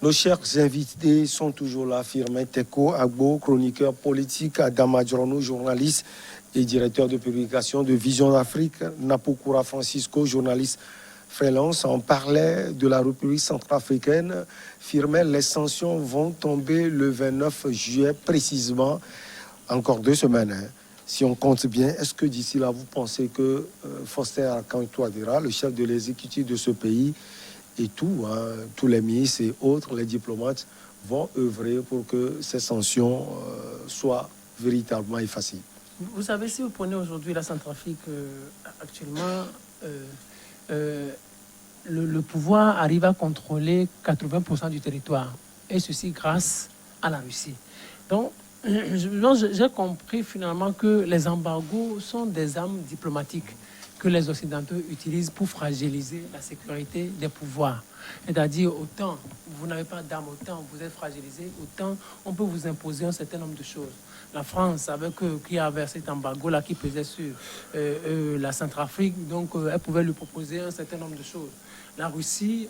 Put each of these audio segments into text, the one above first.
Nos chers invités sont toujours là. Firmin Teko Agbo, chroniqueur politique, Adama Djorno, journaliste et directeur de publication de Vision d'Afrique, Napokura Francisco, journaliste freelance. On parlait de la République centrafricaine. Firmin, les sanctions vont tomber le 29 juillet précisément, encore 2 semaines. Hein. Si on compte bien, est-ce que d'ici là, vous pensez que Faustin Archange Touadéra, le chef de l'exécutif de ce pays, et tout, hein, tous les ministres et autres, les diplomates, vont œuvrer pour que ces sanctions soient véritablement effacées? Vous savez, si vous prenez aujourd'hui la Centrafrique, actuellement, le pouvoir arrive à contrôler 80% du territoire, et ceci grâce à la Russie. Donc, j'ai compris finalement que les embargos sont des armes diplomatiques que les Occidentaux utilisent pour fragiliser la sécurité des pouvoirs. C'est-à-dire, autant vous n'avez pas d'armes, autant vous êtes fragilisé, autant on peut vous imposer un certain nombre de choses. La France, avec qui avait cet embargo-là qui pesait sur la Centrafrique, donc elle pouvait lui proposer un certain nombre de choses. La Russie,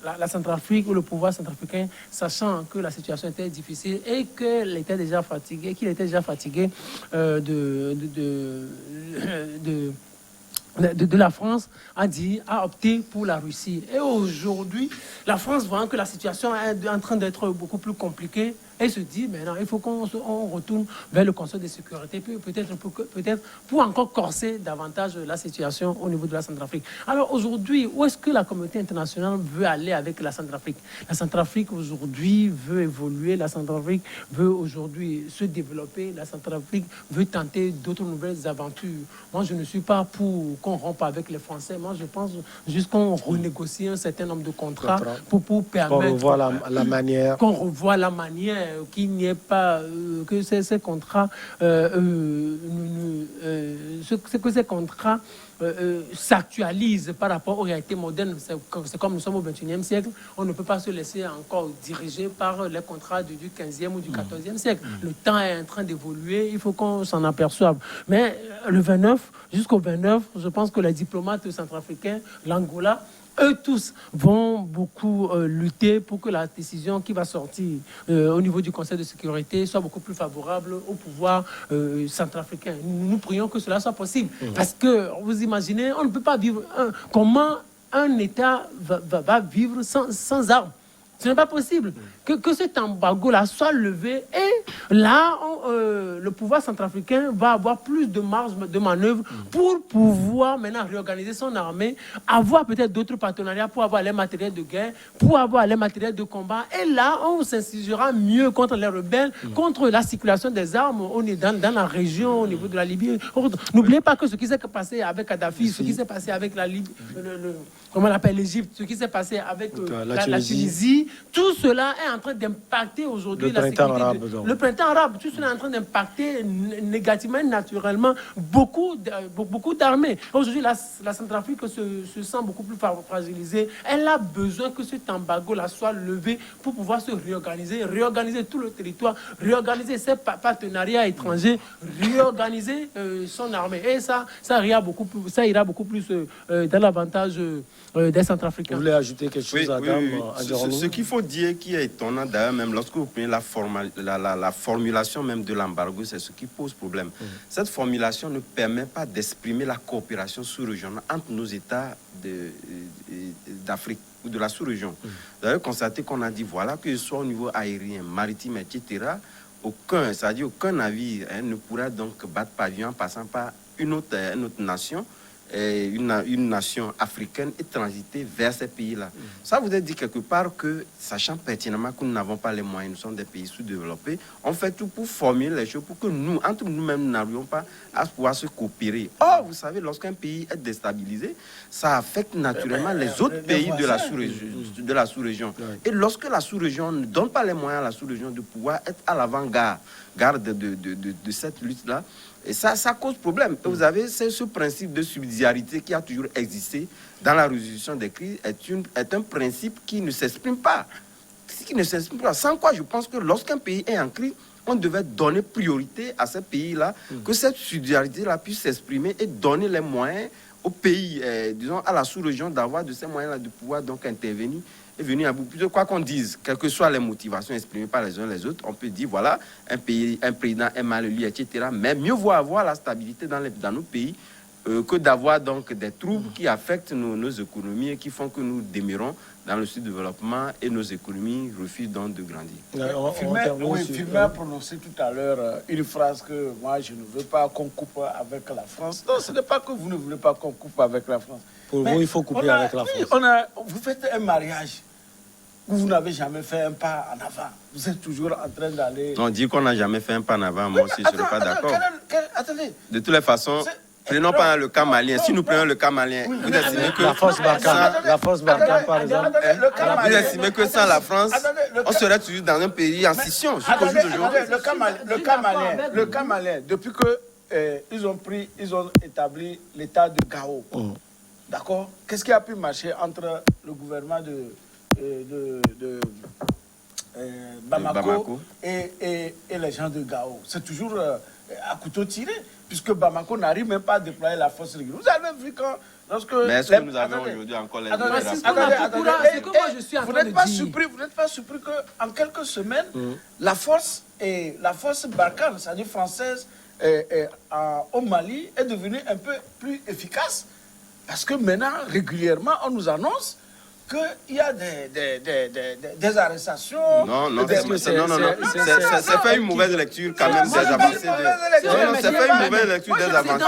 la Centrafrique ou le pouvoir centrafricain, sachant que la situation était difficile et qu'il était déjà fatigué, de la France, a opté pour la Russie. Et aujourd'hui, la France, voyant que la situation est en train d'être beaucoup plus compliquée, elle se dit, maintenant, il faut qu'on retourne vers le Conseil de sécurité, puis peut-être pour encore corser davantage la situation au niveau de la Centrafrique. Alors aujourd'hui, où est-ce que la communauté internationale veut aller avec la Centrafrique? La Centrafrique aujourd'hui veut évoluer, la Centrafrique veut aujourd'hui se développer, la Centrafrique veut tenter d'autres nouvelles aventures. Moi, je ne suis pas pour qu'on rompe avec les Français. Moi, je pense juste qu'on renégocie un certain nombre de contrats pour permettre... Qu'on revoie la manière... Qu'on revoie la manière, qu'il n'y ait pas... que ces contrats... s'actualisent par rapport aux réalités modernes. C'est comme nous sommes au XXIe siècle. On ne peut pas se laisser encore diriger par les contrats du 15e ou du 14e siècle. Le temps est en train d'évoluer. Il faut qu'on s'en aperçoive. Mais le 29, jusqu'au 29, je pense que les diplomates centrafricains, l'Angola, eux tous vont beaucoup lutter pour que la décision qui va sortir au niveau du Conseil de sécurité soit beaucoup plus favorable au pouvoir centrafricain. Nous prions que cela soit possible. Parce que, vous imaginez, on ne peut pas vivre... comment un État va vivre sans armes? Ce n'est pas possible que cet embargo-là soit levé et là, le pouvoir centrafricain va avoir plus de marge de manœuvre pour pouvoir maintenant réorganiser son armée, avoir peut-être d'autres partenariats pour avoir les matériels de guerre, pour avoir les matériels de combat. Et là, on s'insurgera mieux contre les rebelles, contre la circulation des armes dans la région, au niveau de la Libye. N'oubliez pas que ce qui s'est passé avec Kadhafi, ce qui s'est passé avec la Libye, comment on l'appelle, l'Égypte, ce qui s'est passé avec la Tunisie, tout cela est en train d'impacter aujourd'hui la sécurité. Le printemps arabe, tout cela est en train d'impacter négativement, naturellement, beaucoup d'armées. Aujourd'hui, la Centrafrique se sent beaucoup plus fragilisée. Elle a besoin que cet embargo-là soit levé pour pouvoir se réorganiser tout le territoire, réorganiser ses partenariats étrangers, réorganiser son armée. Et ça ira beaucoup plus dans l'avantage des Centrafricains. Vous voulez ajouter quelque chose, Adam? Ce qu'il faut dire, qui est étonnant d'ailleurs, même lorsque vous prenez la formulation même de l'embargo, c'est ce qui pose problème. Cette formulation ne permet pas d'exprimer la coopération sous-régionale entre nos États d'Afrique ou de la sous-région. Vous avez constaté qu'on a dit, voilà, que ce soit au niveau aérien, maritime, etc., aucun navire ne pourra donc battre pavillon en passant par une autre nation, une nation africaine et transiter vers ces pays-là. Ça voudrait dire quelque part que, sachant pertinemment que nous n'avons pas les moyens, nous sommes des pays sous-développés, on fait tout pour formuler les choses pour que nous, entre nous-mêmes, n'arrivions pas à pouvoir se coopérer. Or, vous savez, lorsqu'un pays est déstabilisé, ça affecte naturellement les autres pays de la sous-région. Et lorsque la sous-région ne donne pas les moyens à la sous-région de pouvoir être à l'avant-garde de cette lutte-là, et ça cause problème. Et vous avez ce principe de subsidiarité qui a toujours existé dans la résolution des crises, est un principe qui ne s'exprime pas. Sans quoi, je pense que lorsqu'un pays est en crise, on devait donner priorité à ces pays-là, que cette subsidiarité-là puisse s'exprimer et donner les moyens aux pays, disons à la sous-région, d'avoir de ces moyens-là de pouvoir donc intervenir est venu à bout. Plutôt quoi qu'on dise, quelles que soient les motivations exprimées par les uns et les autres, on peut dire, voilà, un président est mal élu, etc. Mais mieux vaut avoir la stabilité dans nos pays que d'avoir donc des troubles qui affectent nos économies et qui font que nous demeurons dans le sous-développement et nos économies refusent donc de grandir. Firmin a prononcé tout à l'heure une phrase que moi je ne veux pas qu'on coupe avec la France. Non, ce n'est pas que vous ne voulez pas qu'on coupe avec la France. Pour vous, il faut couper avec la France. Vous faites un mariage où vous n'avez jamais fait un pas en avant. Vous êtes toujours en train d'aller... On dit qu'on n'a jamais fait un pas en avant, moi aussi je ne suis pas d'accord. Attendez. De toutes les façons... Prenons pas le cas malien. Si nous prenons le cas malien, vous estimez que... La force Barkhane, par exemple. Vous estimez que sans la France, on serait toujours dans un pays en scission. Le cas malien, depuis qu'ils ont établi l'état de Gao, d'accord? Qu'est-ce qui a pu marcher entre le gouvernement de Bamako et les gens de Gao? C'est toujours à couteau tiré, puisque Bamako n'arrive même pas à déployer la force régulière. Vous avez vu quand... Mais est-ce que nous avons aujourd'hui encore les... Vous n'êtes pas surpris qu'en quelques semaines, la force Barkhane, c'est-à-dire française, au Mali, est devenue un peu plus efficace. Parce que maintenant, régulièrement, on nous annonce qu'il y a des arrestations. Non, c'est pas une mauvaise lecture quand même des avancées. Non, c'est pas une mauvaise lecture des avancées.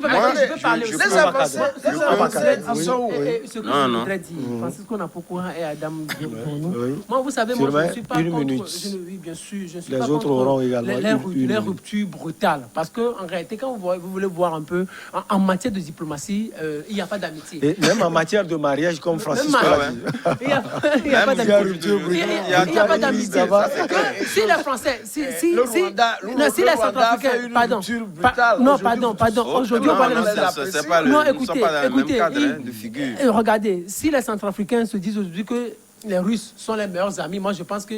Moi, je peux parler aussi. Les avancées, ce que je voudrais dire, Francisco Napokoura et Adam Birkonou. Moi, vous savez, moi, je ne suis pas contre... Oui, bien sûr, je ne suis pas contre les ruptures brutales. Parce qu'en réalité, quand vous voulez voir un peu, en matière de diplomatie, il n'y a pas d'amitié. Et même en matière de mariage, comme Francisco l'a dit. Il n'y a pas d'amitié. Il n'y a pas d'amitié. Si les Français, si les Centrafricains, pardon, aujourd'hui on parle de... Non, écoutez, regardez, si les Centrafricains se disent aujourd'hui que les Russes sont les meilleurs amis, moi je pense que...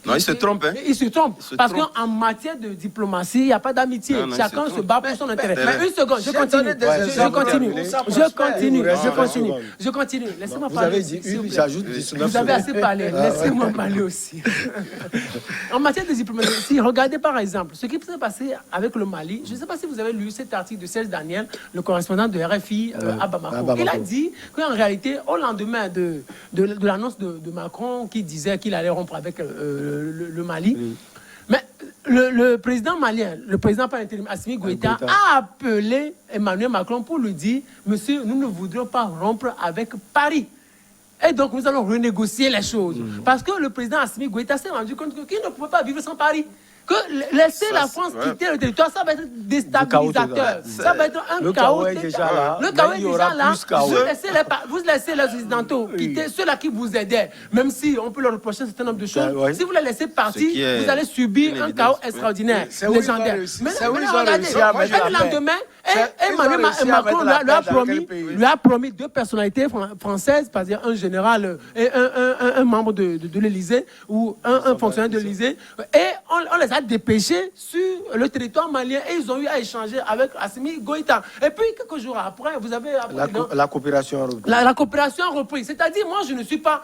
Non, ils se trompent. Ils se trompent. Parce qu'en matière de diplomatie, il n'y a pas d'amitié. Chacun se bat pour son intérêt. Mais une seconde, je continue. Laissez-moi parler. Vous avez dit une, j'ajoute 19. Vous avez assez parlé. Laissez-moi parler aussi. En matière de diplomatie, regardez par exemple ce qui s'est passé avec le Mali. Je ne sais pas si vous avez lu cet article de Serge Daniel, le correspondant de RFI à Bamako. Il a dit qu'en réalité, au lendemain de l'annonce de Macron qui disait qu'il allait rompre avec le Mali. Oui. Mais le président malien, le président par intérim Assimi Goïta, a appelé Emmanuel Macron pour lui dire: monsieur, nous ne voudrions pas rompre avec Paris. Et donc nous allons renégocier les choses. Parce que le président Assimi Goïta s'est rendu compte qu'il ne pouvait pas vivre sans Paris. Que laisser la France quitter le territoire, ça va être déstabilisateur. Ça va être un chaos. Le chaos est déjà là. Vous laissez les Occidentaux quitter, ceux-là qui vous aidaient, même si on peut leur reprocher un certain nombre de choses. Si vous les laissez partir, vous allez subir un chaos extraordinaire, légendaire. Mais regardez, le lendemain, Emmanuel Macron lui a promis deux personnalités françaises, c'est-à-dire un général et un membre de l'Élysée ou un fonctionnaire de l'Élysée, et on les a dépêchés sur le territoire malien et ils ont eu à échanger avec Assimi Goïta. Et puis quelques jours après, vous avez la coopération a repris. La coopération a repris. C'est-à-dire, moi je suis pas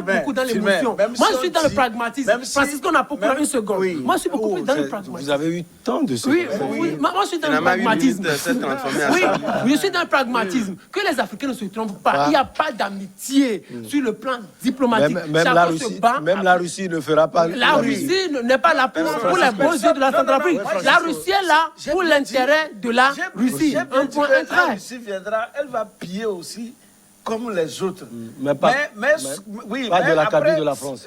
beaucoup dans l'émotion. Moi je suis dans le pragmatisme. Francisco n'a pas encore une seconde. Moi je suis beaucoup plus dans le pragmatisme. Vous avez eu tant de Oui, moi je suis dans le pragmatisme. Oui, je suis dans le pragmatisme. Que les Africains ne se trompent pas. Il n'y a pas d'amitié sur le plan diplomatique. Même la Russie ne fera pas. La Russie n'est pas là pour les bons yeux de la Centrafrique. La Russie est là pour l'intérêt de la Russie. Un point, un trait. La Russie viendra, elle va piller aussi comme les autres. Mais pas de la cabine de la France.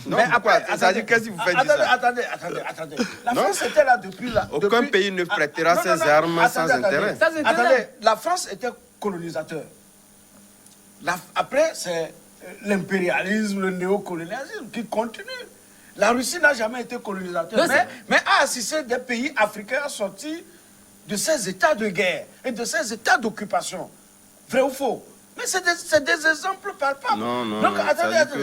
Non, mais après, c'est-à-dire, qu'est-ce que vous faites ça? Attendez. La France était là depuis là. Aucun pays ne prêtera ses armes sans intérêt. Attendez, la France était colonisateur. Après, c'est l'impérialisme, le néocolonialisme qui continue. La Russie n'a jamais été colonisateur, mais a assisté des pays africains à sortir de ces états de guerre et de ces états d'occupation. Vrai ou faux? Mais c'est des exemples palpables. Donc,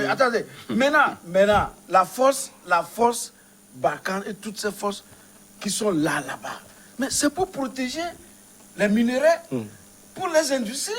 attendez. Maintenant, la force Barkhane et toutes ces forces qui sont là-bas, mais c'est pour protéger les minerais, pour les industries.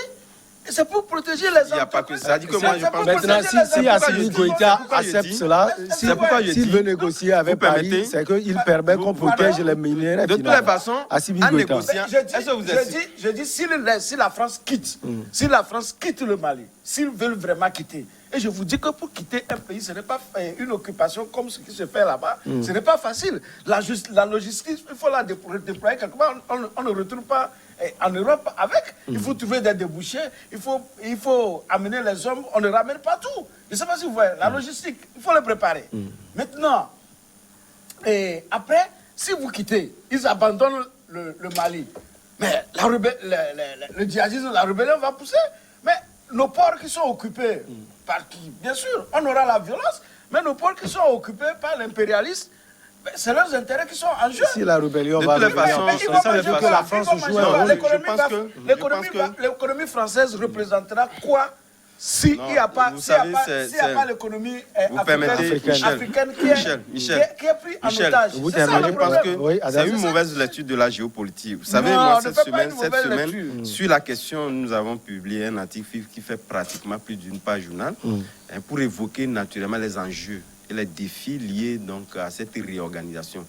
C'est pour protéger les Il n'y a pas que entreprises. ça. Ça dit que moi, je pense Maintenant, si Assimi Goïta accepte cela, s'il veut négocier avec Paris, c'est qu'il permet qu'on protège les minéraux. De toutes les façons, Assimi en Goïta. négociant, est-ce que vous êtes... Je dis si la France quitte, si la France quitte le Mali, s'ils veulent vraiment quitter, et je vous dis que pour quitter un pays, ce n'est pas une occupation comme ce qui se fait là-bas, ce n'est pas facile. La logistique, il faut la déployer quelque part, on ne retourne pas en Europe avec. Il faut trouver des débouchés, il faut amener les hommes, on ne ramène pas tout. Je ne sais pas si vous voyez, la logistique, il faut le préparer. Maintenant, et après, si vous quittez, ils abandonnent le Mali. Mais le djihadisme, la rébellion va pousser. Mais nos ports qui sont occupés par qui? Bien sûr, on aura la violence, mais nos ports qui sont occupés par l'impérialiste, c'est leurs intérêts qui sont en jeu. Si la rébellion De va toutes les venir, façons, ça veut dire que la France joue un rôle. L'économie française représentera quoi s'il n'y a pas l'économie africaine qui est prise en otage? Je pense que c'est une mauvaise lecture de la géopolitique. Vous savez, moi, cette semaine, sur la question, nous avons publié un article qui fait pratiquement plus d'une page journal pour évoquer naturellement les enjeux et les défis liés donc à cette réorganisation.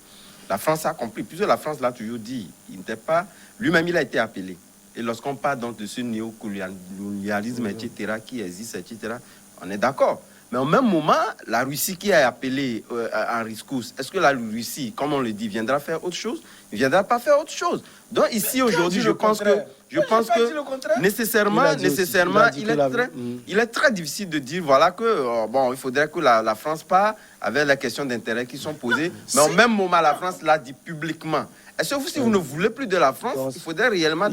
La France a compris, puisque la France l'a toujours dit, il n'était pas, lui-même il a été appelé. Et lorsqu'on parle donc de ce néocolonialisme, etc., qui existe, etc., on est d'accord. Mais au même moment, la Russie qui est appelée en rescousse, est-ce que la Russie, comme on le dit, viendra faire autre chose? Il ne viendra pas faire autre chose. Donc ici, aujourd'hui, je pense que nécessairement, il est très difficile de dire, voilà, que bon, il faudrait que la France parte avec les questions d'intérêt qui sont posées. Mais au même moment, la France l'a dit publiquement. Est-ce que si vous ne voulez plus de la France, il faudrait réellement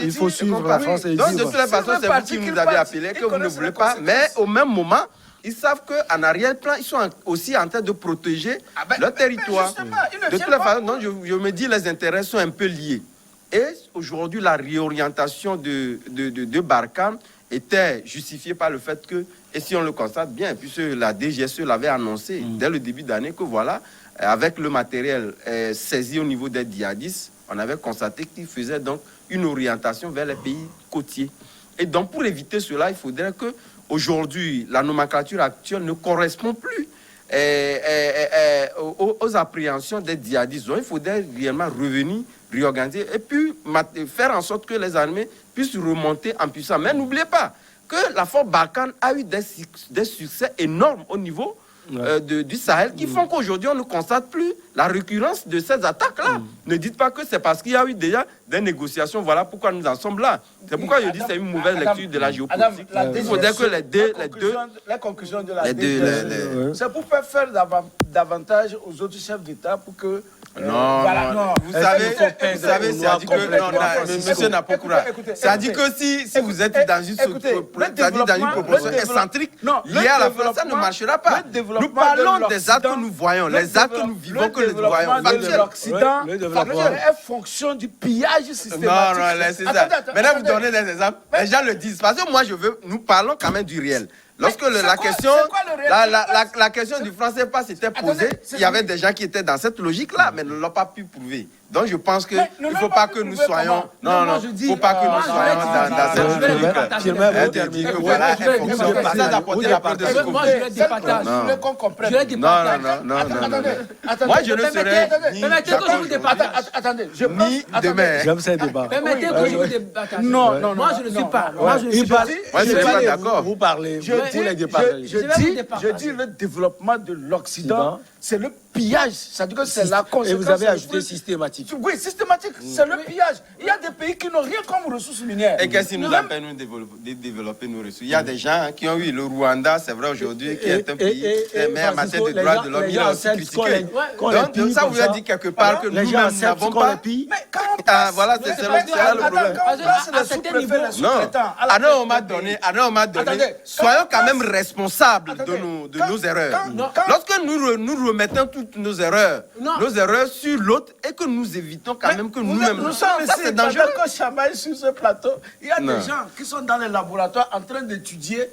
il faut suivre la France et donc, de dire. toute façon, c'est vous qui nous avez appelé, que vous ne voulez pas. Mais au même moment, ils savent qu'en arrière-plan, ils sont aussi en train de protéger leur territoire. De toute façon, donc, je me dis les intérêts sont un peu liés. Et aujourd'hui, la réorientation de Barkhane était justifiée par le fait que, et si on le constate bien, puisque la DGSE l'avait annoncé dès le début d'année, que voilà, avec le matériel saisi au niveau des djihadistes, on avait constaté qu'ils faisaient donc une orientation vers les pays côtiers. Et donc, pour éviter cela, il faudrait que aujourd'hui, la nomenclature actuelle ne correspond plus aux appréhensions des djihadistes. Donc, il faudrait réellement revenir, réorganiser et puis faire en sorte que les armées puissent remonter en puissance. Mais n'oubliez pas que la force Barkhane a eu des succès énormes au niveau du Sahel qui font qu'aujourd'hui on ne constate plus la récurrence de ces attaques-là. Ne dites pas que c'est parce qu'il y a eu déjà des négociations, voilà pourquoi nous en sommes là. C'est pourquoi je dis que c'est une mauvaise lecture de la géopolitique. Il faudrait que les conclusions de la DGSE, c'est pour faire davantage aux autres chefs d'État pour que... Non. Vous savez, c'est à dire que monsieur Napokoura, c'est à dire que si vous êtes dans une proposition excentrique liée à la France, ça ne marchera pas. Nous parlons des actes que nous voyons, les actes que nous vivons, que nous voyons. L'Occident est fonction du pillage systématique. Non, c'est ça. Maintenant, vous donnez des exemples. Les gens le disent. Parce que moi, nous parlons quand même du réel. Lorsque la question du franc CFA s'était posée, il y avait des gens qui étaient dans cette logique-là, mais ne l'ont pas pu prouver. Donc je pense qu'il ne faut pas que nous soyons... Non, il ne faut pas que nous soyons dans cette logique. Voilà, ça d'apporter la part de ce moi, je les départage. Non. Je les départage. Non. Moi, je ne serai ni Attendez, ni demain. J'aime ces débats. Permettez que je vous départage. Non. Moi, je ne suis pas. Moi, je ne suis pas. Moi, je ne suis pas d'accord. Vous parlez, vous les départagez. Je dis le développement de l'Occident, c'est le pillage. C'est-à-dire que c'est la conséquence. Et vous avez ajouté systématique. Oui, systématique. C'est le pillage. Il y a des pays qui n'ont rien comme ressources minières. Et qu'est-ce qui nous empêche de développer nos ressources? Il y a des gens qui ont eu le Rwanda, c'est vrai aujourd'hui, qui est un pays, mais en matière de droits de l'homme, il a aussi critiqué. Donc ça vous a dit quelque part que nous-mêmes n'avons pas... Voilà, c'est là le problème. Non, à un moment donné, soyons quand même responsables de nos erreurs. Lorsque nous remettons toutes nos erreurs sur l'autre et que nous évitons quand même que nous-mêmes... Nous sommes ici, c'est dangereux qu'on chamaille sur ce plateau. Il y a des gens qui sont dans les laboratoires en train d'étudier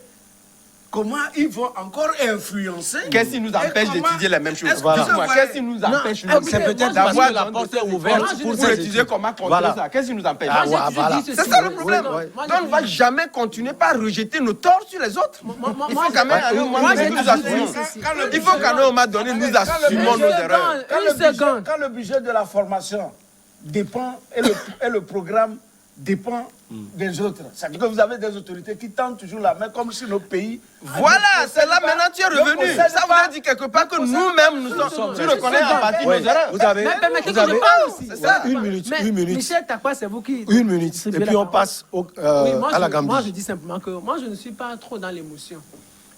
comment ils vont encore influencer. Qu'est-ce qui nous empêche comment- d'étudier les mêmes choses? Est-ce que Voilà. Excuse-moi, vous qu'est-ce qui nous empêche écoutez, C'est moi, peut-être je- parce d'avoir que la porte est moi, ouverte je pour dis- pour ces étudier études. comment contrer Voilà. ça? Qu'est-ce qui nous empêche? Ah, Moi, ouais, je voilà. dis ceci, C'est ça le moi, problème. moi, Donc, je on ne va dis- jamais continuer par rejeter nos torts sur les autres. moi, Il moi, faut quand même je- à un moment moi, donné je nous dis assumons. ceci. Il faut qu'à un moment donné nous assumons nos erreurs. Quand le budget de la formation dépend et le programme dépend des autres. Ça veut dire que vous avez des autorités qui tendent toujours la main comme si nos pays... Voilà, c'est là maintenant tu es revenu. Ça vous a dit quelque part que nous-mêmes, tu reconnais en partie nos Oui, erreurs. vous avez, Mais permettez vous que je avez parle aussi. C'est ça. une minute, Mais une minute, Michel Takwa, c'est vous qui... une minute, et distribuez puis la on parole. passe Oui, à la Gambie. moi, je dis simplement que moi, je ne suis pas trop dans l'émotion.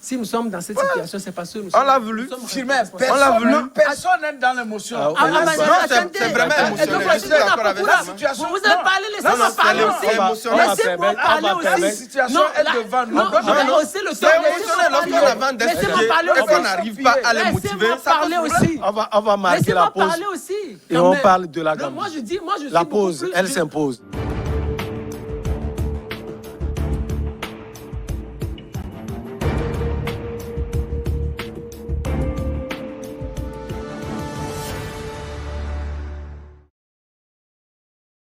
Si nous sommes dans cette situation, c'est parce que nous sommes... On l'a voulu. nous sommes Firmin, responsables. On l'a voulu. Personne n'est dans l'émotion. Ah, Ah, oui, bah, c'est- Non, attendez. c'est vraiment Et émotionnel. donc, Je suis d'accord avec la ça. situation- Vous avez parlé, Non, laissez-moi non, parler c'est aussi. émotionnel. Laissez-moi On va parler permettre. aussi. La situation est devant nous. Non, Non, je vais non. hausser le ton. C'est émotionnel lorsqu'on avance Laissez-moi d'étudier parler et qu'on aussi. n'arrive pas à les motiver. Laissez-moi Ça parler pose aussi. on va marquer la Laissez-moi pause. parler aussi. Et quand on même. parle de la Non, Gambie. moi, je dis, moi, je suis La beaucoup pause, plus- elle s'impose.